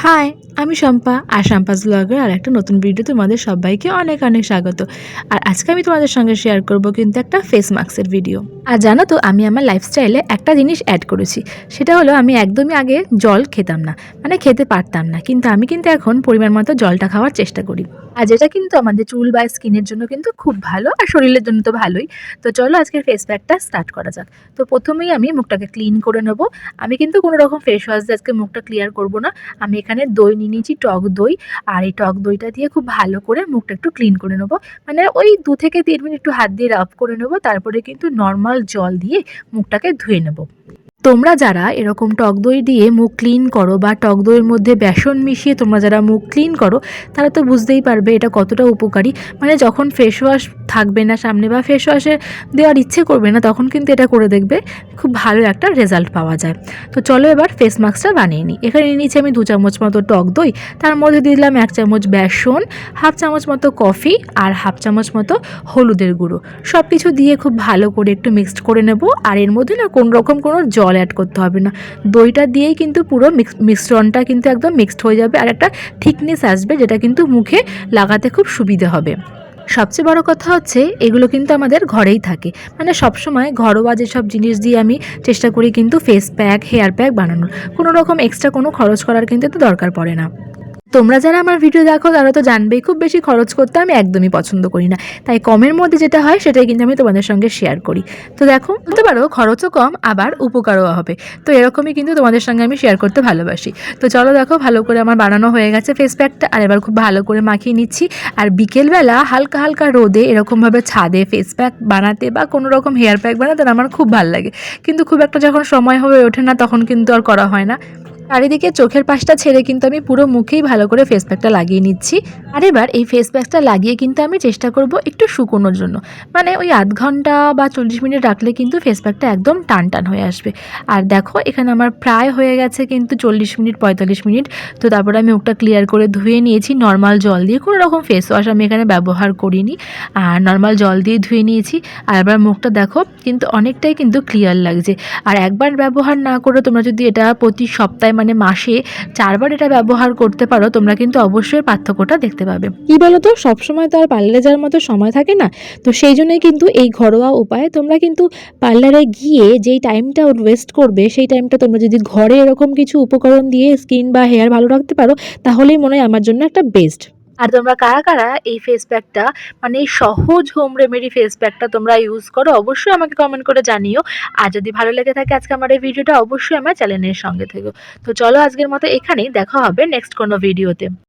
High, আমি শম্পা আর শাম্পাস ব্লগের আরেকটা নতুন ভিডিও তোমাদের সবাইকে অনেক অনেক স্বাগত। আর আজকে আমি তোমাদের সঙ্গে শেয়ার করব কিন্তু একটা ফেস মাস্কের ভিডিও। আর জানো তো আমি আমার লাইফস্টাইলে একটা জিনিস অ্যাড করেছি, সেটা হলো আমি একদমই আগে জল খেতাম না, মানে খেতে পারতাম না, কিন্তু আমি কিন্তু এখন পরিমাণ মতো জলটা খাওয়ার চেষ্টা করি। আর যেটা কিন্তু আমাদের চুল বা স্কিনের জন্য কিন্তু খুব ভালো, আর শরীরের জন্য তো ভালোই। তো চলো আজকের ফেস প্যাকটা স্টার্ট করা যাক। তো প্রথমেই আমি মুখটাকে ক্লিন করে নেব। আমি কিন্তু কোনো রকম ফেস ওয়াশ দিয়ে আজকে মুখটা ক্লিয়ার করব না। আমি এখানে দই নিয়ে নিয়েছি, টক দই। আর এই টক দইটা দিয়ে খুব ভালো করে মুখটা একটু ক্লিন করে নেবো, মানে ওই 2 থেকে 3 মিনিট একটু হাত দিয়ে রাব করে নেবো, তারপরে কিন্তু নর্মাল জল দিয়ে মুখটাকে ধুয়ে নেবো। তোমরা যারা এরকম টক দই দিয়ে মুখ ক্লিন করো বা টক দইয়ের মধ্যে বেসন মিশিয়ে তোমরা যারা মুখ ক্লিন করো, তারা তো বুঝতেই পারবে এটা কতটা উপকারী। মানে যখন ফেস ওয়াশ থাকবে না সামনে বা ফেস ওয়াশে দেওয়ার ইচ্ছে করবে না, তখন কিন্তু এটা করে দেখবে, খুব ভালো একটা রেজাল্ট পাওয়া যায়। তো চলো এবার ফেস মাস্কটা বানিয়ে নিই। এখানে নিয়েছি আমি 2 চামচ মতো টক দই, তার মধ্যে দিলাম 1 চামচ বেসন, 1/2 চামচ মতো কফি আর 1/2 চামচ মতো হলুদের গুঁড়ো। সব কিছু দিয়ে খুব ভালো করে একটু মিক্সড করে নেব। আর এর মধ্যে না কোনো জল অ্যাড করতে হবে না, দইটা দিয়েই কিন্তু পুরো মিশ্রণটা কিন্তু একদম মিক্সড হয়ে যাবে, আর একটা থিকনেস আসবে, যেটা কিন্তু মুখে লাগাতে খুব সুবিধে হবে। সবচেয়ে বড় কথা হচ্ছে এগুলো কিন্তু আমাদের ঘরেই থাকে, মানে সবসময় ঘরোয়া যেসব জিনিস দিয়ে আমি চেষ্টা করি কিন্তু ফেস প্যাক, হেয়ার প্যাক বানানোর। কোনো রকম এক্সট্রা কোনো খরচ করার কিন্তু তো দরকার পড়ে না। তোমরা যারা আমার ভিডিও দেখো তারা তো জানবেই খুব বেশি খরচ করতে আমি একদমই পছন্দ করি না, তাই কমের মধ্যে যেটা হয় সেটাই কিন্তু আমি তোমাদের সঙ্গে শেয়ার করি। তো দেখো, বলতে পারো খরচও কম আবার উপকারও হবে, তো এরকমই কিন্তু তোমাদের সঙ্গে আমি শেয়ার করতে ভালোবাসি। তো চলো দেখো, ভালো করে আমার বানানো হয়ে গেছে ফেস প্যাকটা, আর এবার খুব ভালো করে মাখিয়ে নিচ্ছি। আর বিকেলবেলা হালকা হালকা রোদে এরকমভাবে ছাদে ফেস প্যাক বানাতে বা কোনো রকম হেয়ার প্যাক বানাতে আমার খুব ভালো লাগে, কিন্তু খুব একটা যখন সময় হয়ে ওঠে না তখন কিন্তু আর করা হয় না। চারিদিকে চোখের পাশটা ছেড়ে কিন্তু আমি পুরো মুখেই ভালো করে ফেস প্যাকটা লাগিয়ে নিচ্ছি। আর এবার এই ফেস প্যাকটা লাগিয়ে কিন্তু আমি চেষ্টা করব একটু শুকোনোর জন্য, মানে ওই আধ ঘন্টা বা 40 মিনিট রাখলে কিন্তু ফেস প্যাকটা একদম টান টান হয়ে আসবে। আর দেখো এখানে আমার প্রায় হয়ে গেছে কিন্তু 40 মিনিট 45 মিনিট। তো তারপরে আমি মুখটা ক্লিয়ার করে ধুয়ে নিয়েছি নর্মাল জল দিয়ে, কোনো রকম ফেস ওয়াশ আমি এখানে ব্যবহার করিনি, আর নর্মাল জল দিয়ে ধুয়ে নিয়েছি। আর এবার মুখটা দেখো কিন্তু অনেকটাই কিন্তু ক্লিয়ার লাগছে। আর একবার ব্যবহার না করে তোমরা যদি এটা প্রতি সপ্তাহে মানে মাসে 4বার এটা ব্যবহার করতে পারো, তোমরা কিন্তু অবশ্যই পার্থক্যটা দেখতে পাবে। কি বলো তো, সবসময় তো আর পার্লারে যাওয়ার মতো সময় থাকে না, তো সেই জন্যই কিন্তু এই ঘরোয়া উপায়ে তোমরা কিন্তু পার্লারে গিয়ে যেই টাইমটা ওয়েস্ট করবে, সেই টাইমটা তোমরা যদি ঘরে এরকম কিছু উপকরণ দিয়ে স্কিন বা হেয়ার ভালো রাখতে পারো, তাহলেই মনে হয় আমার জন্য একটা বেস্ট। আর তোমরা কারা কারা এই ফেস প্যাকটা, মানে এই সহজ হোম রেমেডি ফেস প্যাকটা তোমরা ইউজ করো, অবশ্যই আমাকে কমেন্ট করে জানিও। আর যদি ভালো লেগে থাকে আজকে আমার এই ভিডিওটা, অবশ্যই আমার চ্যানেলের সঙ্গে থেকো। তো চলো আজকের মতো এখানেই, দেখা হবে নেক্সট কোনো ভিডিওতে।